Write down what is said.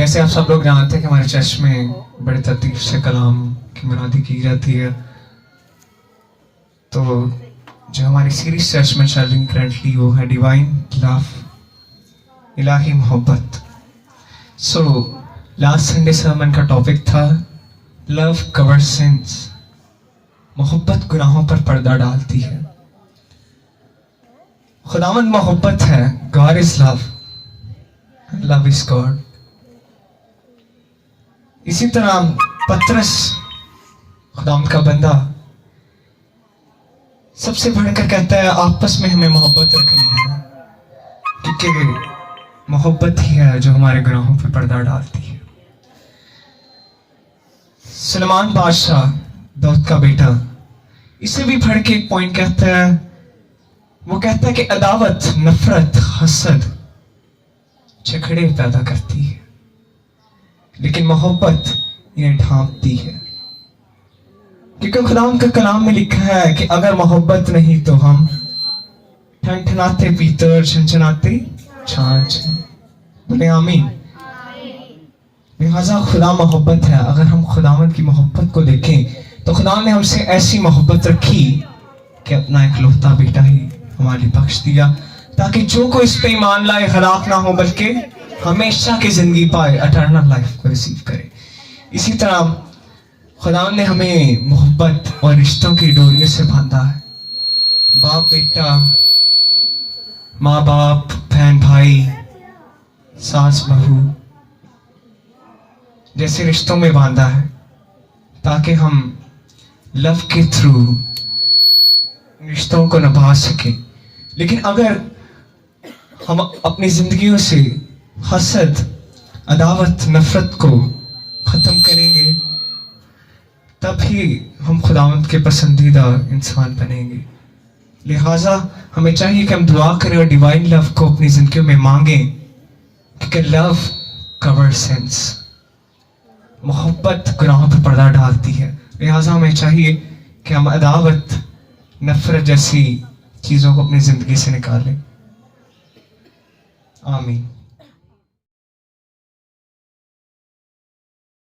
जैसे आप सब लोग जानते हैं कि हमारे चर्च में बड़े तरतीब से कलाम की मुनादी की जाती है। तो जो हमारी सीरीज चर्च में चल रही करंटली वो है डिवाइन लव, इलाही मोहब्बत। सो लास्ट संडे सर्मन का टॉपिक था लव कवर सिंस, मोहब्बत गुनाहों पर पर्दा डालती है। खुदावंद मोहब्बत है, God is love, love is God. इसी तरह पतरस खुदावंद का बंदा सबसे बढ़कर कहता है आपस में हमें मोहब्बत रखनी है, क्योंकि मोहब्बत ही है जो हमारे गुनाहों पर पर्दा डालती है। सुलेमान बादशाह दाऊद का बेटा इसे भी पढ़ के एक पॉइंट कहता है, वो कहता है कि अदावत, नफरत, हसद झगड़े पैदा करती है, लेकिन मोहब्बत इन्हें ढांपती है। क्योंकि खुदावंद का कलाम में लिखा है कि अगर मोहब्बत नहीं तो हम ठनठनाते पीतल, झनझनाते छाछ। बोले आमीन। लिहाजा खुदा मोहब्बत है। अगर हम खुदावंद की मोहब्बत को देखें तो खुदा ने हमसे ऐसी मोहब्बत रखी कि अपना इकलौता बेटा ही हमारे लिए बख्श दिया, ताकि जो कोई इस पे ईमान लाए हलाक ना हो बल्कि हमेशा की जिंदगी पाए, एटर्नल लाइफ को रिसीव करे। इसी तरह खुदा ने हमें मोहब्बत और रिश्तों की डोरियों से बांधा है। बाप बेटा, माँ बाप, बहन भाई, सास बहू जैसे रिश्तों में बांधा है, ताकि हम लव के थ्रू रिश्तों को निभा सके। लेकिन अगर हम अपनी जिंदगियों से हसद, अदावत, नफरत को खत्म करेंगे तब ही हम खुदावंद के पसंदीदा इंसान बनेंगे। लिहाजा हमें चाहिए कि हम दुआ करें और डिवाइन लव को अपनी जिंदगी में मांगें, क्योंकि लव कवर सिंस, मोहब्बत गुनाहों पर पर्दा डालती है। लिहाजा हमें चाहिए कि हम अदावत, नफरत जैसी चीजों को अपनी जिंदगी से निकालें। आमीन।